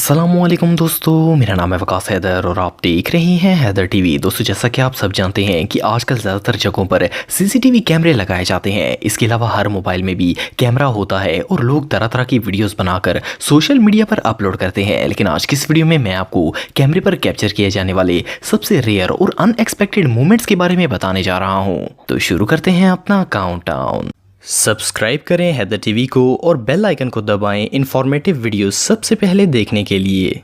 अस्सलामुअलैकुम दोस्तों, मेरा नाम है वकास हैदर और आप देख रहे हैं हैदर टीवी। दोस्तों, जैसा कि आप सब जानते हैं कि आजकल ज़्यादातर जगहों पर सीसीटीवी कैमरे लगाए जाते हैं। इसके अलावा हर मोबाइल में भी कैमरा होता है और लोग तरह तरह की वीडियोस बनाकर सोशल मीडिया पर अपलोड करते हैं। लेकिन आज की इस वीडियो में मैं आपको कैमरे पर कैप्चर किए जाने वाले सबसे रेयर और अनएक्सपेक्टेड मोमेंट्स के बारे में बताने जा रहा हूँ। तो शुरू करते हैं अपना काउंटडाउन। सब्सक्राइब करें हैदर टीवी को और बेल आइकन को दबाएं इन्फॉर्मेटिव वीडियो सबसे पहले देखने के लिए।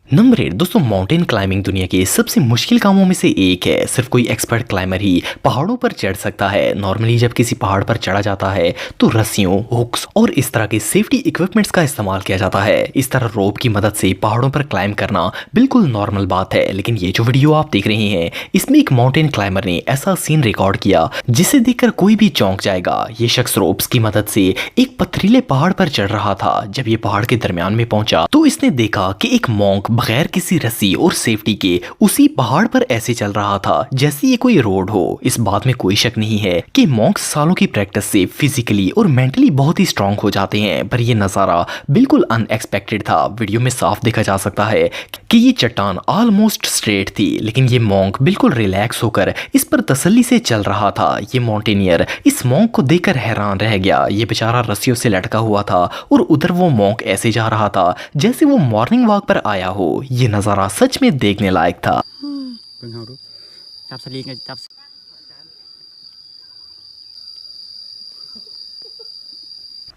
नंबर 8 दोस्तों, माउंटेन क्लाइंबिंग दुनिया के सबसे मुश्किल कामों में से एक है। सिर्फ कोई एक्सपर्ट क्लाइंबर ही पहाड़ों पर चढ़ सकता है। नॉर्मली जब किसी पहाड़ पर चढ़ा जाता है तो रस्सियों, हुक्स और इस तरह के सेफ्टी इक्विपमेंट्स का इस्तेमाल किया जाता है। इस तरह रोप की मदद से पहाड़ों पर क्लाइंब करना बिल्कुल नॉर्मल बात है। लेकिन ये जो वीडियो आप देख रहे हैं, इसमें एक माउंटेन क्लाइंबर ने ऐसा सीन रिकॉर्ड किया जिसे देखकर कोई भी चौंक जाएगा। ये शख्स रोप्स की मदद से एक पथरीले पहाड़ पर चढ़ रहा था। जब ये पहाड़ के दरमियान में पहुंचा तो इसने देखा कि एक मॉन्क बगैर किसी रस्सी और सेफ्टी के उसी पहाड़ पर ऐसे चल रहा था जैसे ये कोई रोड हो। इस बात में कोई शक नहीं है कि मॉन्क्स सालों की प्रैक्टिस से फिजिकली और मेंटली बहुत ही स्ट्रांग हो जाते हैं। पर ये नजारा बिल्कुल अनएक्सपेक्टेड था। वीडियो में साफ देखा जा सकता है कि ये चट्टान ऑलमोस्ट स्ट्रेट थी, लेकिन ये मॉन्क बिल्कुल रिलैक्स होकर इस पर तसल्ली से चल रहा था। ये माउंटेनियर इस मॉन्क को देखकर हैरान रह गया। ये बेचारा रस्सियों से लटका हुआ था और उधर वो मॉन्क ऐसे जा रहा था जैसे वो मॉर्निंग वॉक पर आया हो। ये नजारा सच में देखने लायक था।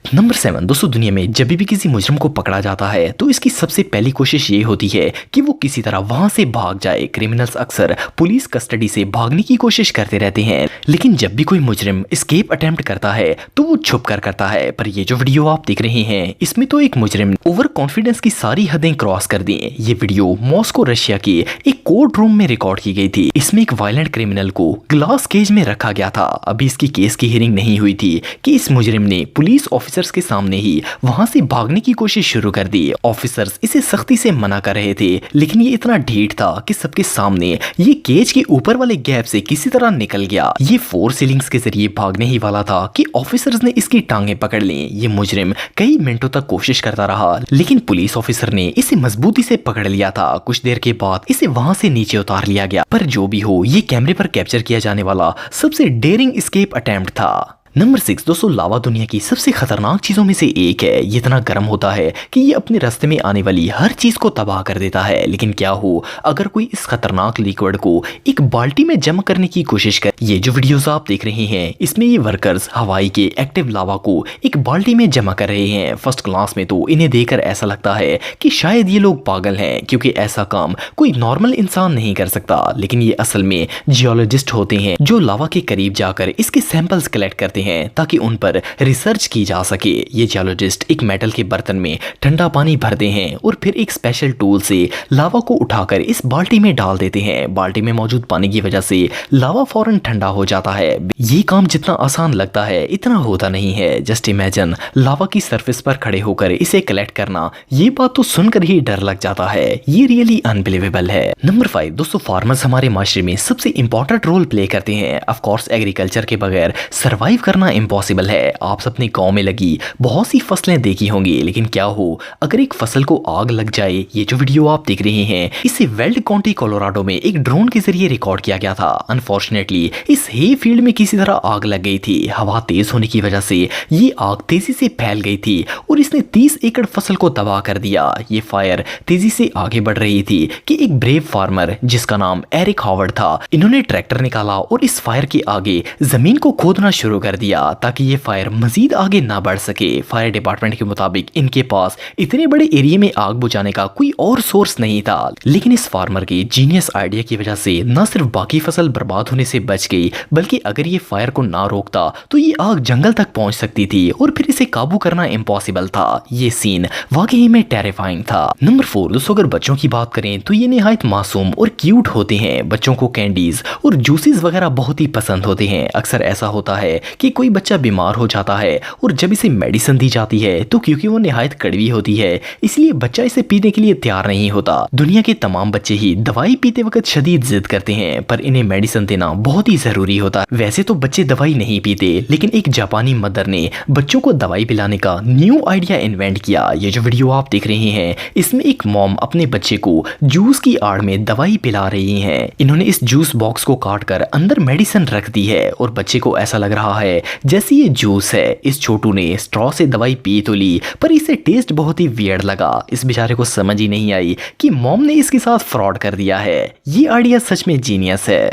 नंबर 7 दोस्तों, दुनिया में जब भी किसी मुजरिम को पकड़ा जाता है तो इसकी सबसे पहली कोशिश ये होती है कि वो किसी तरह वहां से भाग जाए। क्रिमिनल्स अक्सर पुलिस कस्टडी से भागने की कोशिश करते रहते हैं, लेकिन जब भी कोई मुजरिम एस्केप अटेम्प्ट करता है तो वो छुप कर करता है। पर ये जो वीडियो आप देख रहे हैं, इसमें तो एक मुजरिम ओवर कॉन्फिडेंस की सारी हदें क्रॉस कर दी। ये वीडियो मॉस्को रशिया के एक कोर्ट रूम में रिकॉर्ड की गई थी। इसमें एक वायलेंट क्रिमिनल को ग्लास केज में रखा गया था। अभी इसकी केस की हियरिंग नहीं हुई थी कि इस मुजरिम ने पुलिस ऑफिसर्स के सामने ही वहां से भागने की कोशिश शुरू कर दी। ऑफिसर्स इसे सख्ती से मना कर रहे थे, लेकिन ये इतना ढीठ था कि सबके सामने ये केज के ऊपर वाले गैप से किसी तरह निकल गया। ये 4 सीलिंग्स के जरिए भागने ही वाला था कि ऑफिसर्स ने इसकी टांगें पकड़ ली। ये मुजरिम कई मिनटों तक कोशिश करता रहा, लेकिन पुलिस ऑफिसर ने इसे मजबूती से पकड़ लिया था। कुछ देर के बाद इसे वहां से नीचे उतार लिया गया। पर जो भी हो, ये कैमरे पर कैप्चर किया जाने वाला सबसे डेयरिंग एस्केप अटेम्प्ट था। नंबर 6 दोस्तों, लावा दुनिया की सबसे खतरनाक चीजों में से एक है। ये इतना गर्म होता है कि ये अपने रास्ते में आने वाली हर चीज को तबाह कर देता है। लेकिन क्या हो अगर कोई इस खतरनाक लिक्विड को एक बाल्टी में जमा करने की कोशिश करे। ये जो वीडियोस आप देख रहे हैं, इसमें ये वर्कर्स हवाई के एक्टिव लावा को एक बाल्टी में जमा कर रहे हैं। फर्स्ट क्लास में तो इन्हें देखकर ऐसा लगता है कि शायद ये लोग पागल हैं, क्योंकि ऐसा काम कोई नॉर्मल इंसान नहीं कर सकता। लेकिन ये असल में जियोलॉजिस्ट होते हैं जो लावा के करीब जाकर इसके सैंपल्स कलेक्ट करते हैं ताकि उन पर रिसर्च की जा सके। ये जियोलॉजिस्ट एक मेटल के बर्तन में ठंडा पानी भरते हैं और फिर एक स्पेशल टूल से लावा को उठाकर इस बाल्टी में डाल देते हैं। बाल्टी में मौजूद पानी की वजह से लावा फौरन ठंडा हो जाता है। ये काम जितना आसान लगता है इतना होता नहीं है। जस्ट इमेजिन लावा की सरफेस पर खड़े होकर इसे कलेक्ट करना। ये बात तो सुनकर ही डर लग जाता है। ये रियली अनबिलीवेबल है। नंबर 5 दोस्तों, फार्मर्स हमारे माशरे में सबसे इंपॉर्टेंट रोल प्ले करते हैं। ऑफ कोर्स एग्रीकल्चर के बगैर सर्वाइव करना इम्पॉसिबल है। आप अपने गांव में लगी बहुत सी फसलें देखी होंगी, लेकिन क्या हो अगर एक फसल को आग लग जाए। ये जो वीडियो आप देख रहे हैं, इसे वेल्ड काउंटी कोलोराडो में एक ड्रोन के जरिए रिकॉर्ड किया गया था। अनफॉर्चुनेटली इस हे फील्ड में किसी तरह आग लग गई थी। हवा तेज होने की वजह से ये आग तेजी से फैल गई थी और इसने 30 एकड़ फसल को तबाह कर दिया। ये फायर तेजी से आगे बढ़ रही थी कि एक ब्रेव फार्मर जिसका नाम एरिक हॉवर्ड था, इन्होंने ट्रैक्टर निकाला और इस फायर के आगे जमीन को खोदना शुरू कर दिया ताकि ये फायर मजीद आगे ना बढ़ सके। फायर डिपार्टमेंट के मुताबिक इनके पास इतने बड़े एरिया में आग बुझाने का कोई और सोर्स नहीं था। लेकिन इस फार्मर के जीनियस आइडिया की वजह से न सिर्फ बाकी फसल बर्बाद होने से बच गई, बल्कि अगर ये फायर को ना रोकता तो ये आग जंगल तक पहुंच सकती थी और फिर इसे काबू करना इम्पॉसिबल था। ये सीन वाकई में टेरिफाइंग था। नंबर 4 दोस्तों, अगर बच्चों की बात करें तो ये निहायत मासूम और क्यूट होते हैं। बच्चों को कैंडीज और जूसेस वगैरह बहुत ही पसंद होते हैं। अक्सर ऐसा होता है कि कोई बच्चा बीमार हो जाता है और जब इसे मेडिसिन दी जाती है तो क्योंकि वो निहायत कड़वी होती है इसलिए बच्चा इसे पीने के लिए तैयार नहीं होता। दुनिया के तमाम बच्चे ही दवाई पीते वक्त शदीद जिद करते हैं, पर इन्हें मेडिसिन देना बहुत ही जरूरी होता है। वैसे तो बच्चे दवाई नहीं पीते, लेकिन एक जापानी मदर ने बच्चों को दवाई पिलाने का न्यू आइडिया इन्वेंट किया। ये जो वीडियो आप देख रहे हैं इसमें एक मॉम अपने बच्चे को जूस की आड़ में दवाई पिला रही है। इन्होंने इस जूस बॉक्स को काट कर अंदर मेडिसिन रख दी है और बच्चे को ऐसा लग रहा है जैसे ये जूस है। इस छोटू ने स्ट्रॉ से दवाई पी तो ली, पर इसे टेस्ट बहुत ही वियर्ड लगा। इस बेचारे को समझ ही नहीं आई कि मॉम ने इसके साथ फ्रॉड कर दिया है। ये आइडिया सच में जीनियस है।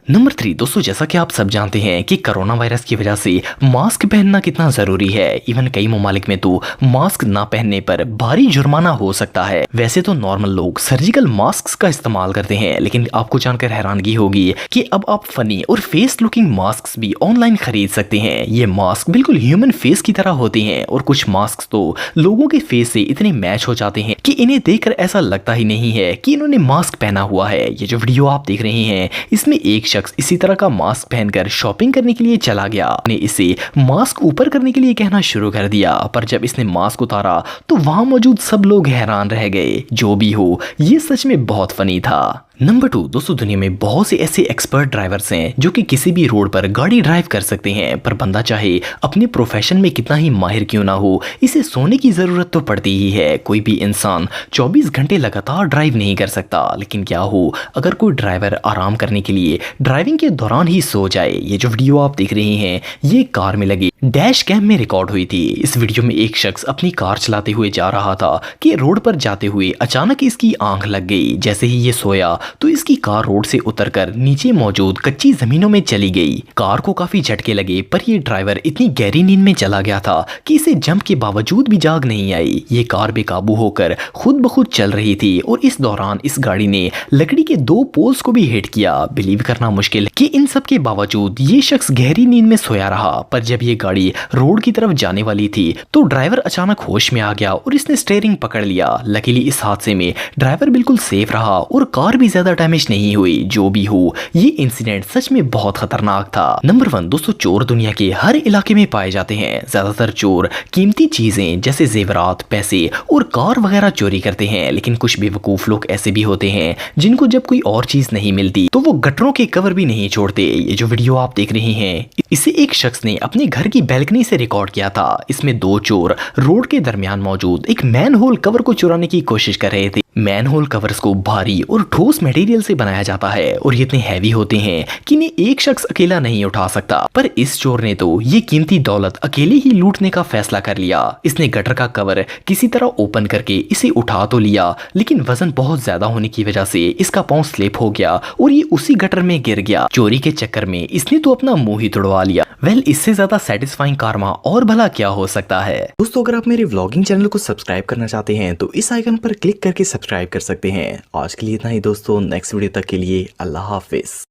नंबर 3 दोस्तों, जैसा कि आप सब जानते हैं कि कोरोना वायरस की वजह से मास्क पहनना कितना जरूरी है। इवन कई ममालिक में तो मास्क ना पहनने पर भारी जुर्माना हो सकता है। वैसे तो नॉर्मल लोग सर्जिकल मास्क का इस्तेमाल करते हैं, लेकिन आपको जानकर हैरानगी होगी कि अब आप फनी और फेस लुकिंग मास्क भी ऑनलाइन खरीद सकते हैं। ये मास्क बिल्कुल ह्यूमन फेस की तरह होते हैं और कुछ मास्क तो लोगों के फेस से इतने मैच हो जाते हैं कि इन्हें देखकर ऐसा लगता ही नहीं है कि इन्होंने मास्क पहना हुआ है। ये जो वीडियो आप देख रहे हैं इसमें एक शख्स इसी तरह का मास्क पहनकर शॉपिंग करने के लिए चला गया। ने इसे मास्क ऊपर करने के लिए कहना शुरू कर दिया, पर जब इसने मास्क उतारा तो वहां मौजूद सब लोग हैरान रह गए। जो भी हो, ये सच में बहुत फनी था। नंबर 2 दोस्तों, दुनिया में बहुत से ऐसे एक्सपर्ट ड्राइवर्स हैं जो कि किसी भी रोड पर गाड़ी ड्राइव कर सकते हैं, पर बंदा चाहे अपने प्रोफेशन में कितना ही माहिर क्यों ना हो, इसे सोने की जरूरत तो पड़ती ही है। कोई भी इंसान 24 घंटे लगातार ड्राइव नहीं कर सकता, लेकिन क्या हो अगर कोई ड्राइवर आराम करने के लिए ड्राइविंग के दौरान ही सो जाए। ये जो वीडियो आप देख रहे हैं ये कार में लगी डैश कैम में रिकॉर्ड हुई थी। इस वीडियो में एक शख्स अपनी कार चलाते हुए जा रहा था कि रोड पर जाते हुए अचानक इसकी आंख लग गई। जैसे ही ये सोया तो इसकी कार रोड से उतरकर नीचे मौजूद कच्ची जमीनों में चली गई। कार को काफी झटके लगे, पर ये ड्राइवर इतनी गहरी नींद में चला गया था कि इसे जंप के बावजूद भी जाग नहीं आई। ये कार बेकाबू होकर खुद ब खुद चल रही थी और इस दौरान इस गाड़ी ने लकड़ी के 2 पोल्स को भी हिट किया। बिलीव करना मुश्किल है कि इन सब के बावजूद ये शख्स गहरी नींद में सोया रहा। पर जब ये गाड़ी रोड की तरफ जाने वाली थी तो ड्राइवर अचानक होश में आ गया और इसने स्टीयरिंग पकड़ लिया। लकीली इस हादसे में ड्राइवर बिल्कुल सेफ रहा और कार भी ज्यादा डैमेज नहीं हुई। जो भी हो, ये इंसिडेंट सच में बहुत खतरनाक था। नंबर 1 दोस्तों, चोर दुनिया के हर इलाके में पाए जाते हैं। ज्यादातर चोर कीमती चीजें जैसे जेवरात, पैसे और कार वगैरह चोरी करते हैं, लेकिन कुछ बेवकूफ लोग ऐसे भी होते हैं जिनको जब कोई और चीज नहीं मिलती तो वो गटरों के कवर भी नहीं छोड़ते। ये जो वीडियो आप देख रहे हैं इसे एक शख्स ने अपने घर की बैल्कनी से रिकॉर्ड किया था। इसमें 2 चोर रोड के दरमियान मौजूद एक मैनहोल कवर को चुराने की कोशिश कर रहे थे। मैनहोल कवर्स को भारी और ठोस मटेरियल से बनाया जाता है और ये इतने हैवी होते हैं कि इन्हें एक शख्स अकेला नहीं उठा सकता। पर इस चोर ने तो ये कीमती दौलत अकेले ही लूटने का फैसला कर लिया। इसने गटर का कवर किसी तरह ओपन करके इसे उठा तो लिया, लेकिन वजन बहुत ज्यादा होने की वजह से इसका पांव स्लिप हो गया और ये उसी गटर में गिर गया। चोरी के चक्कर में इसने तो अपना मुंह ही तुड़वा लिया। वेल, इससे ज्यादा सेटिस्फाइंग कारमा और भला क्या हो सकता है। दोस्तों, अगर आप मेरे व्लॉगिंग चैनल को सब्सक्राइब करना चाहते हैं तो इस आइकन पर क्लिक करके सब्सक्राइब कर सकते हैं। आज के लिए इतना ही दोस्तों, नेक्स्ट वीडियो तक के लिए अल्लाह हाफिज।